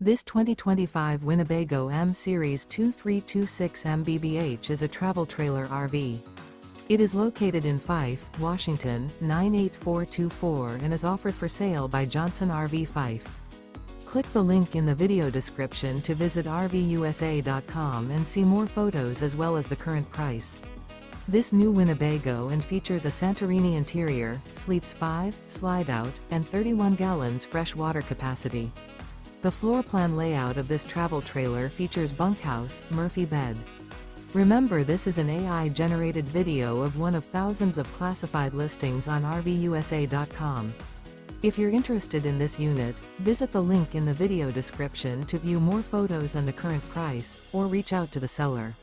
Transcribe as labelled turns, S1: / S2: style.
S1: This 2025 Winnebago M-Series 2326 MBBH is a travel trailer RV. It is located in Fife, Washington, 98424 and is offered for sale by Johnson RV Fife. Click the link in the video description to visit RVUSA.com and see more photos as well as the current price. This new Winnebago and features a Santorini interior, sleeps 5, slide-out, and 31 gallons fresh water capacity. The floor plan layout of this travel trailer features bunkhouse, Murphy bed. Remember, this is an AI-generated video of one of thousands of classified listings on RVUSA.com. If you're interested in this unit, visit the link in the video description to view more photos and the current price, or reach out to the seller.